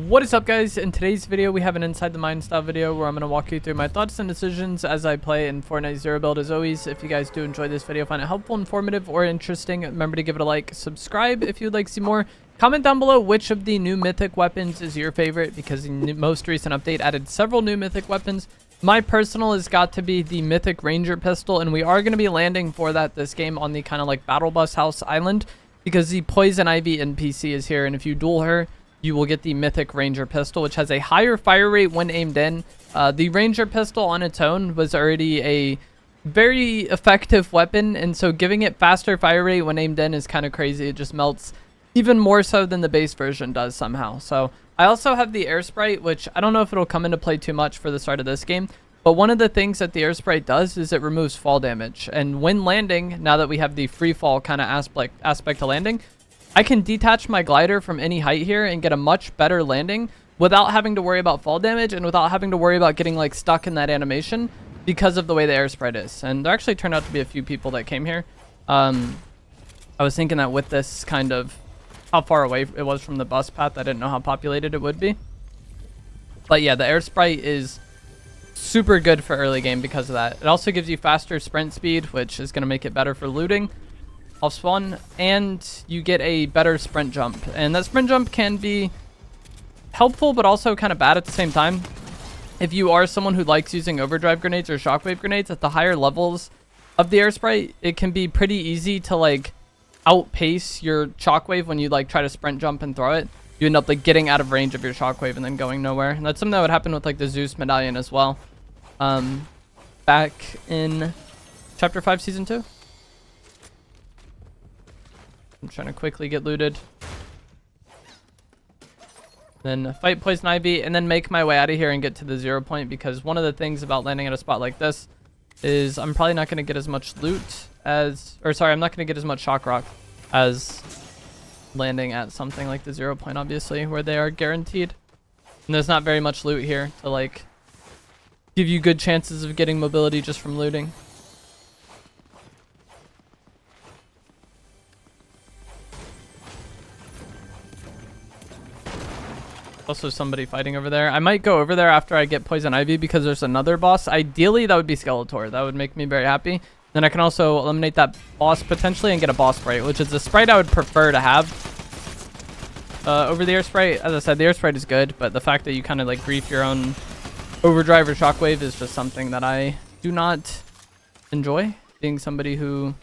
What is up, guys? In today's video we have an inside the mind style video where I'm going to walk you through my thoughts and decisions as I play in Fortnite Zero Build. As always, if you guys do enjoy this video, find it helpful, informative, or interesting, remember to give it a like, subscribe if you'd like to see more, comment down below which of the new mythic weapons is your favorite, because the most recent update added several new mythic weapons. My personal has got to be the mythic ranger pistol, and we are going to be landing for that this game on the kind of like battle bus house island, because the poison ivy NPC is here, and if you duel her, you will get the mythic ranger pistol, which has a higher fire rate when aimed in. The ranger pistol on its own was already a very effective weapon, and so giving it faster fire rate when aimed in is kind of crazy. It just melts even more so than the base version does somehow. So I also have the air sprite, which I don't know if it'll come into play too much for the start of this game, but one of the things that the air sprite does is it removes fall damage. And when landing, now that we have the free fall kind of aspect to landing, I can detach my glider from any height here and get a much better landing without having to worry about fall damage and without having to worry about getting like stuck in that animation because of the way the air sprite is. And there actually turned out to be a few people that came here. I was thinking that with this kind of how far away it was from the bus path, I didn't know how populated it would be. But yeah, the air sprite is super good for early game because of that. It also gives you faster sprint speed, which is going to make it better for looting off spawn, and you get a better sprint jump. And that sprint jump can be helpful but also kind of bad at the same time. If you are someone who likes using overdrive grenades or shockwave grenades at the higher levels of the air sprite, it can be pretty easy to like outpace your shockwave when you like try to sprint jump and throw it. You end up like getting out of range of your shockwave and then going nowhere. And that's something that would happen with like the Zeus medallion as well, back in chapter 5 season 2. I'm trying to quickly get looted, then fight poison ivy, and then make my way out of here and get to the 0 point, because one of the things about landing at a spot like this is I'm probably not going to get as much loot as, or sorry, I'm not going to get as much shock rock as landing at something like the 0 point, obviously, where they are guaranteed. And there's not very much loot here to like give you good chances of getting mobility just from looting. Also somebody fighting over there. I might go over there after I get poison ivy because there's another boss. Ideally, that would be Skeletor. That would make me very happy. Then I can also eliminate that boss potentially and get a boss sprite, which is a sprite I would prefer to have over the air sprite. As I said, the air sprite is good, but the fact that you kind of like grief your own overdrive or shockwave is just something that I do not enjoy, being somebody who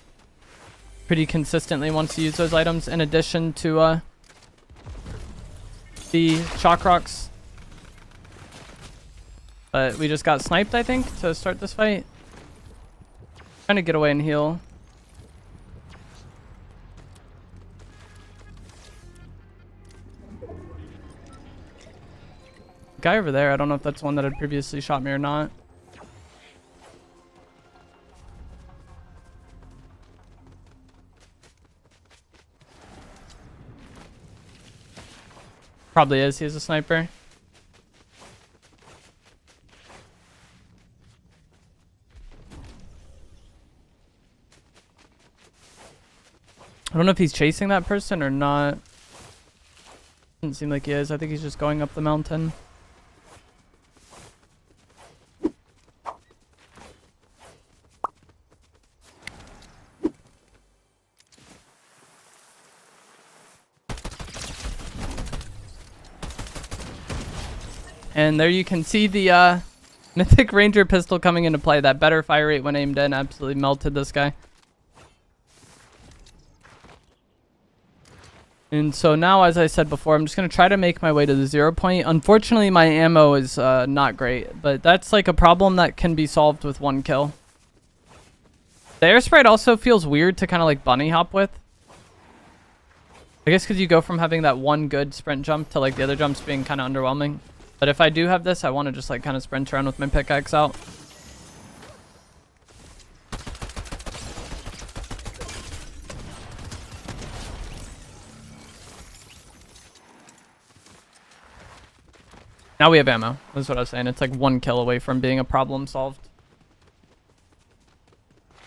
pretty consistently wants to use those items in addition to the shock rocks. But we just got sniped, I think, to start this fight. Trying to get away and heal. Guy over there, I don't know if that's one that had previously shot me or not. Probably is. He is a sniper. I don't know if he's chasing that person or not. Doesn't seem like he is. I think he's just going up the mountain. And there you can see the mythic ranger pistol coming into play. That better fire rate when aimed in absolutely melted this guy. And so now, as I said before, I'm just going to try to make my way to the 0 point. Unfortunately, my ammo is not great, but that's like a problem that can be solved with one kill. The air sprite also feels weird to kind of like bunny hop with. I guess because you go from having that one good sprint jump to like the other jumps being kind of underwhelming. But if I do have this, I want to just like kind of sprint around with my pickaxe out. Now we have ammo. That's what I was saying. It's like one kill away from being a problem solved.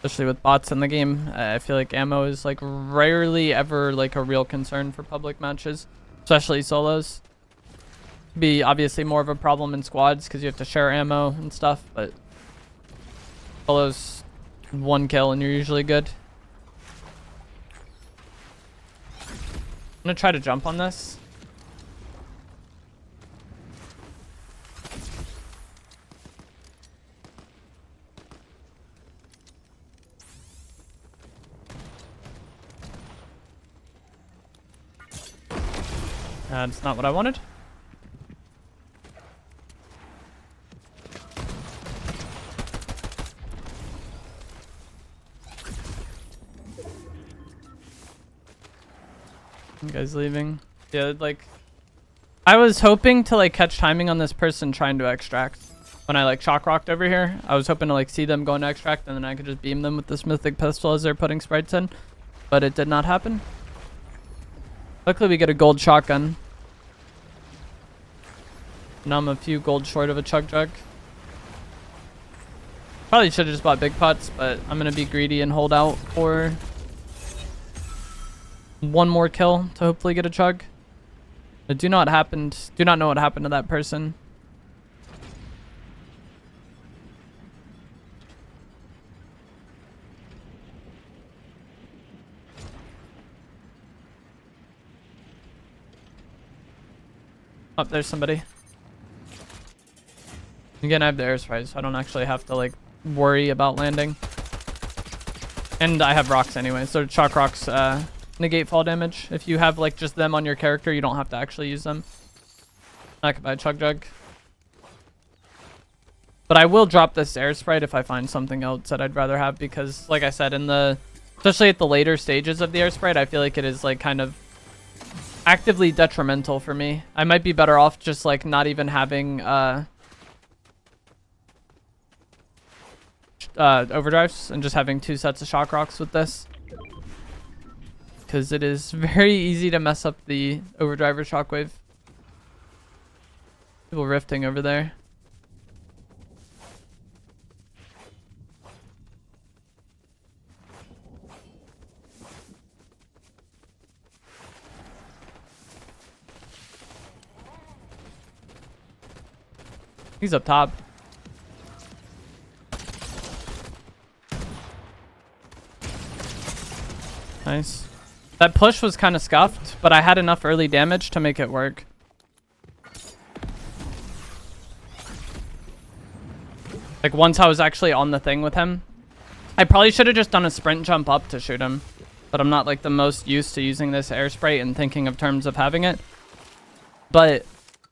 especially with bots in the game. I feel like ammo is like rarely ever like a real concern for public matches, especially solos. Be obviously more of a problem in squads because you have to share ammo and stuff, but solos, 1 kill and you're usually good. I'm gonna try to jump on this. That's not what I wanted. You guys leaving? Yeah, like I was hoping to like catch timing on this person trying to extract. When I like shock rocked over here, I was hoping to like see them going to extract and then I could just beam them with this mythic pistol as they're putting sprites in, but it did not happen. Luckily we get a gold shotgun. Now I'm a few gold short of a chug jug. Probably should have just bought big pots, but I'm gonna be greedy and hold out for 1 more kill to hopefully get a chug. I do not know what happened to that person. Oh, there's somebody. Again, I have the air sprite, so I don't actually have to like worry about landing. And I have rocks anyway, so shock rocks negate fall damage. If you have like just them on your character, you don't have to actually use them. I could buy a chug jug. But I will drop this air sprite if I find something else that I'd rather have, because like I said, especially at the later stages of the air sprite, I feel like it is like kind of actively detrimental for me. I might be better off just like not even having overdrives and just having 2 sets of shock rocks with this, because it is very easy to mess up the overdrive or shockwave. People rifting over there. He's up top. Nice. That push was kind of scuffed, but I had enough early damage to make it work. Like once I was actually on the thing with him, I probably should have just done a sprint jump up to shoot him, but I'm not like the most used to using this air sprite and thinking of terms of having it. But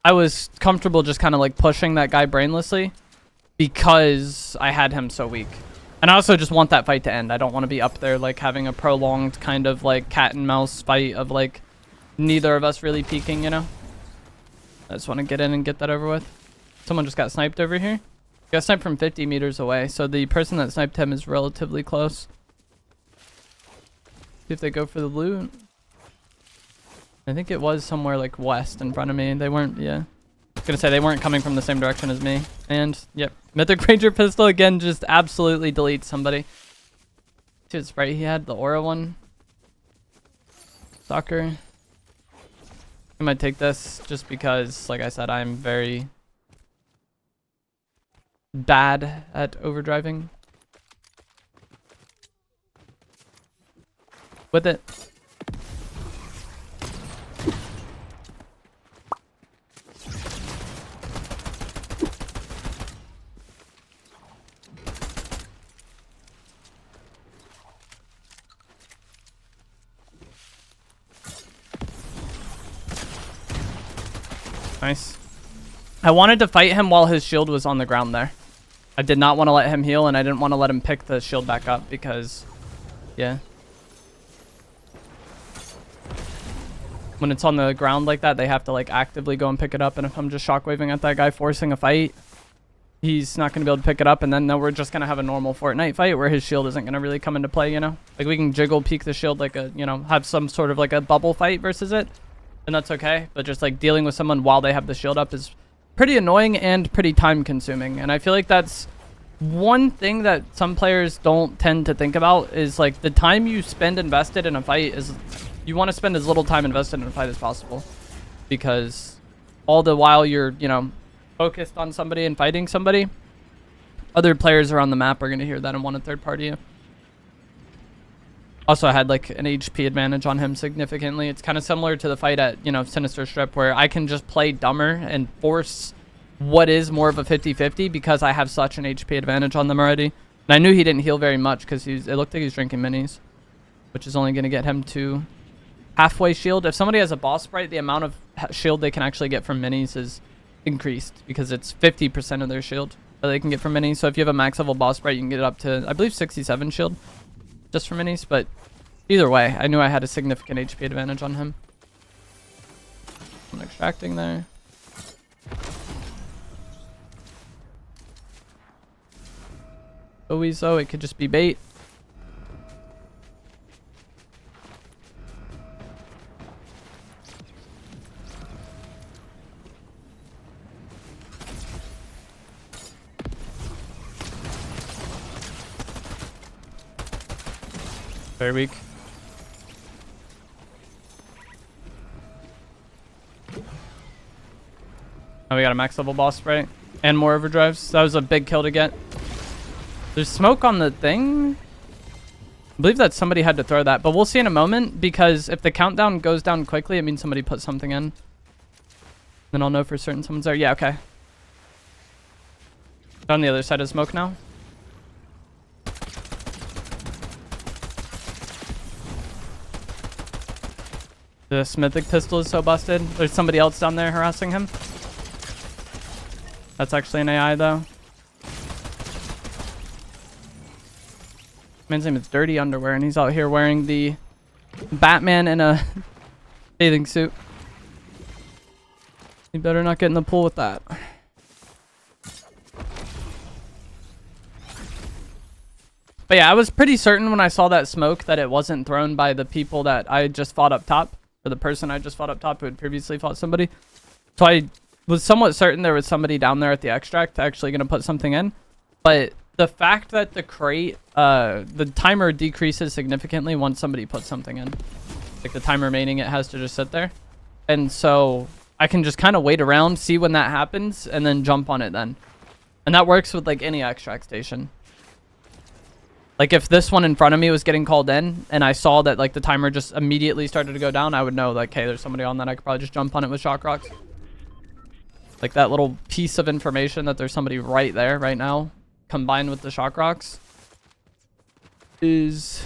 I was comfortable just kind of like pushing that guy brainlessly because I had him so weak. And I also just want that fight to end. I don't want to be up there like having a prolonged kind of like cat and mouse fight of like neither of us really peeking, you know? I just want to get in and get that over with. Someone just got sniped over here. Got sniped from 50 meters away, so the person that sniped him is relatively close. See if they go for the loot. I think it was somewhere like west in front of me. They weren't, yeah. I was gonna say they weren't coming from the same direction as me. And yep, Mythic Ranger pistol again just absolutely deletes somebody. See what sprite he had, the aura one. Soccer. I might take this just because, like I said, I'm very bad at overdriving. With it. Nice. I wanted to fight him while his shield was on the ground there. I did not want to let him heal, and I didn't want to let him pick the shield back up because, yeah. When it's on the ground like that, they have to like actively go and pick it up, and if I'm just shockwaving at that guy forcing a fight, he's not going to be able to pick it up, and then we're just going to have a normal Fortnite fight where his shield isn't going to really come into play, you know? Like we can jiggle peek the shield like a, you know, have some sort of like a bubble fight versus it. And that's okay, but just like dealing with someone while they have the shield up is pretty annoying and pretty time consuming. And I feel like that's one thing that some players don't tend to think about is like the time you spend invested in a fight is you want to spend as little time invested in a fight as possible, because all the while you're, you know, focused on somebody and fighting somebody, other players around the map are going to hear that and want to third party you. Also, I had like an HP advantage on him significantly. It's kind of similar to the fight at, you know, Sinister Strip, where I can just play dumber and force what is more of a 50-50 because I have such an HP advantage on them already. And I knew he didn't heal very much because it looked like he was drinking minis, which is only going to get him to halfway shield. If somebody has a boss sprite, the amount of shield they can actually get from minis is increased because it's 50% of their shield that they can get from minis. So if you have a max level boss sprite, you can get it up to, I believe, 67 shield just for minis. But either way, I knew I had a significant HP advantage on him. I'm extracting there. Always though, it could just be bait. Very weak. Oh, we got a max level boss spray and more overdrives. That was a big kill to get. There's smoke on the thing. I believe that somebody had to throw that, but we'll see in a moment because if the countdown goes down quickly, it means somebody put something in. Then I'll know for certain someone's there. Yeah, okay. On the other side of smoke now. The Smithic pistol is so busted. There's somebody else down there harassing him. That's actually an AI though. Man's name is Dirty Underwear and he's out here wearing the Batman in a bathing suit. You better not get in the pool with that. But yeah, I was pretty certain when I saw that smoke that it wasn't thrown by the people that I just fought up top. Or the person I just fought up top who had previously fought somebody. So I was somewhat certain there was somebody down there at the extract actually going to put something in. But the fact that the crate, the timer decreases significantly once somebody puts something in. Like the time remaining, it has to just sit there. And so I can just kind of wait around, see when that happens, and then jump on it then. And that works with like any extract station. Like if this one in front of me was getting called in and I saw that like the timer just immediately started to go down, I would know like, hey, there's somebody on that. I could probably just jump on it with shock rocks. Like that little piece of information that there's somebody right there right now combined with the shock rocks is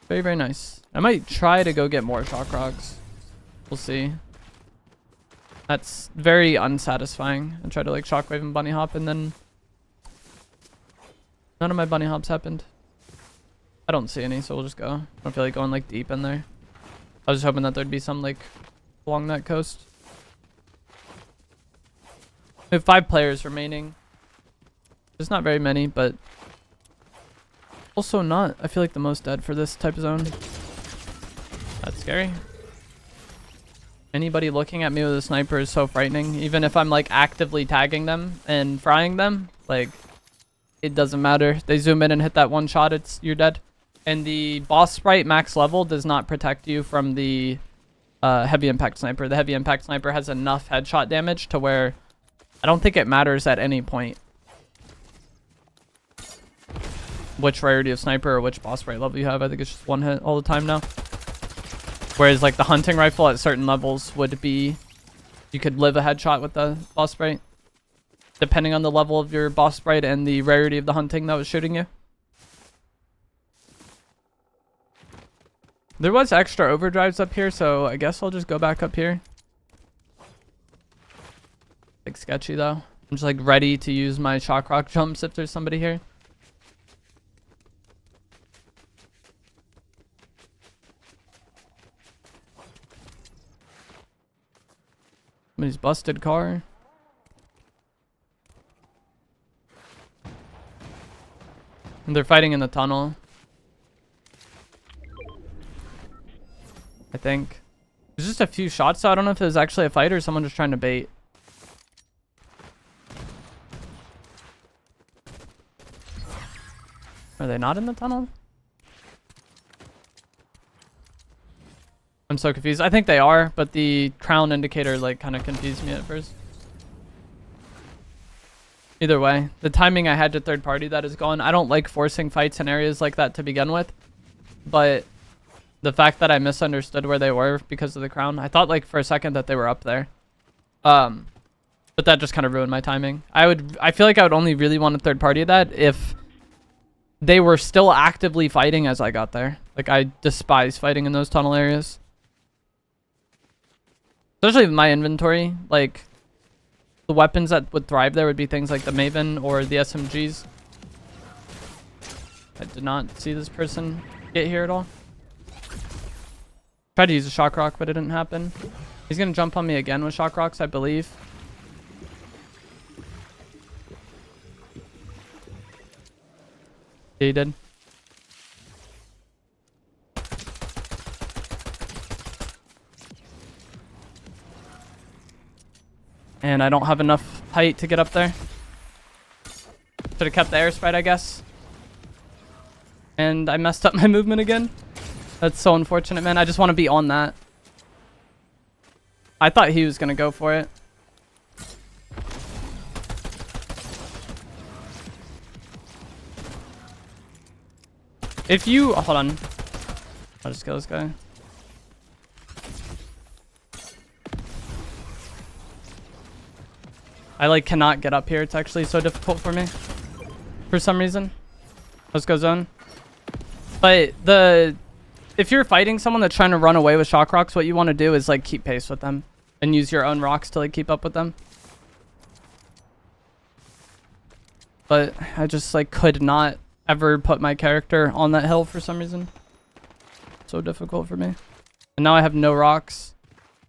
very, very nice. I might try to go get more shock rocks. We'll see. That's very unsatisfying. I try to like shockwave and bunny hop and then none of my bunny hops happened. I don't see any, so we'll just go. I don't feel like going like deep in there. I was just hoping that there'd be some like along that coast. We have 5 players remaining. There's not very many, but also not, I feel like, the most dead for this type of zone. That's scary. Anybody looking at me with a sniper is so frightening. Even if I'm like actively tagging them and frying them, like it doesn't matter. They zoom in and hit that one shot, you're dead. And the boss sprite max level does not protect you from the heavy impact sniper. The heavy impact sniper has enough headshot damage to where I don't think it matters at any point which rarity of sniper or which boss sprite level you have. I think it's just one hit all the time now. Whereas like the hunting rifle at certain levels would be, you could live a headshot with the boss sprite, depending on the level of your boss sprite and the rarity of the hunting that was shooting you. There was extra overdrives up here, so I guess I'll just go back up here. Like sketchy though. I'm just like ready to use my shock rock jumps if there's somebody here. Somebody's busted car. And they're fighting in the tunnel. I think. There's just a few shots, so I don't know if it was actually a fight or someone just trying to bait. Are they not in the tunnel? I'm so confused. I think they are, but the crown indicator like kind of confused me at first. Either way, the timing I had to third party that is gone. I don't like forcing fights in areas like that to begin with, but the fact that I misunderstood where they were because of the crown, I thought like for a second that they were up there. But that just kind of ruined my timing. I feel like I would only really want to third party that if they were still actively fighting as I got there. Like I despise fighting in those tunnel areas. Especially with my inventory, like the weapons that would thrive there would be things like the Maven or the SMGs. I did not see this person get here at all. Tried to use a shock rock, but it didn't happen. He's gonna jump on me again with shock rocks, I believe. Yeah, he did. And I don't have enough height to get up there. Should have kept the air sprite, I guess. And I messed up my movement again. That's so unfortunate, man. I just want to be on that. I thought he was going to go for it. If you... Oh, hold on. I'll just kill this guy. I like cannot get up here. It's actually so difficult for me. For some reason. Let's go zone. But if you're fighting someone that's trying to run away with shock rocks, what you want to do is like keep pace with them. And use your own rocks to like keep up with them. But I just like could not ever put my character on that hill for some reason. So difficult for me. And now I have no rocks.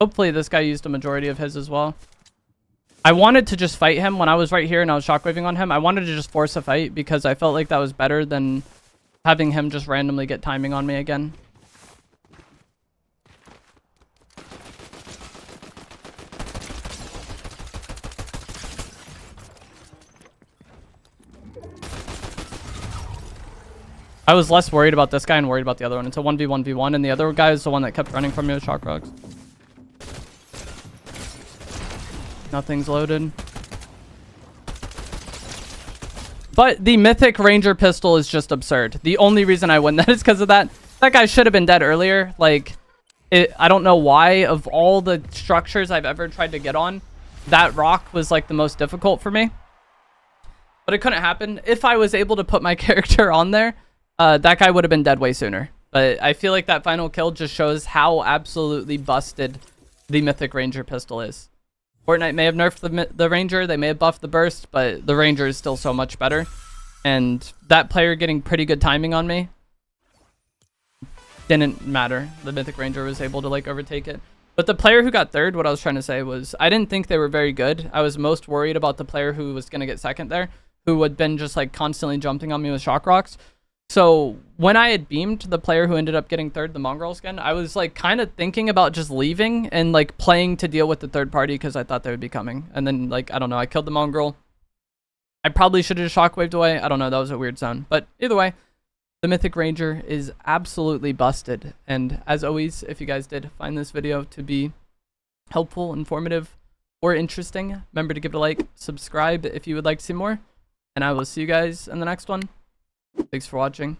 Hopefully this guy used a majority of his as well. I wanted to just fight him when I was right here and I was shockwaving on him. I wanted to just force a fight because I felt like that was better than having him just randomly get timing on me again. I was less worried about this guy and worried about the other one. It's a 1v1v1 and the other guy is the one that kept running from me with shock rocks. Nothing's loaded. But the Mythic Ranger pistol is just absurd. The only reason I win that is because of that. That guy should have been dead earlier. Like, I don't know why. Of all the structures I've ever tried to get on, that rock was like the most difficult for me. But it couldn't happen. If I was able to put my character on there, that guy would have been dead way sooner. But I feel like that final kill just shows how absolutely busted the Mythic Ranger pistol is. Fortnite may have nerfed the Ranger, they may have buffed the burst, but the Ranger is still so much better. And that player getting pretty good timing on me didn't matter. The Mythic Ranger was able to like overtake it. But the player who got third, what I was trying to say was, I didn't think they were very good. I was most worried about the player who was going to get second there, who had been just like constantly jumping on me with shock rocks. So when I had beamed the player who ended up getting third, the mongrel skin, I was like kind of thinking about just leaving and like playing to deal with the third party because I thought they would be coming. And then like, I don't know, I killed the mongrel. I probably should have just shockwaved away. I don't know, that was a weird sound. But either way, the Mythic Ranger is absolutely busted. And as always, if you guys did find this video to be helpful, informative, or interesting, remember to give it a like, subscribe if you would like to see more. And I will see you guys in the next one. Thanks for watching.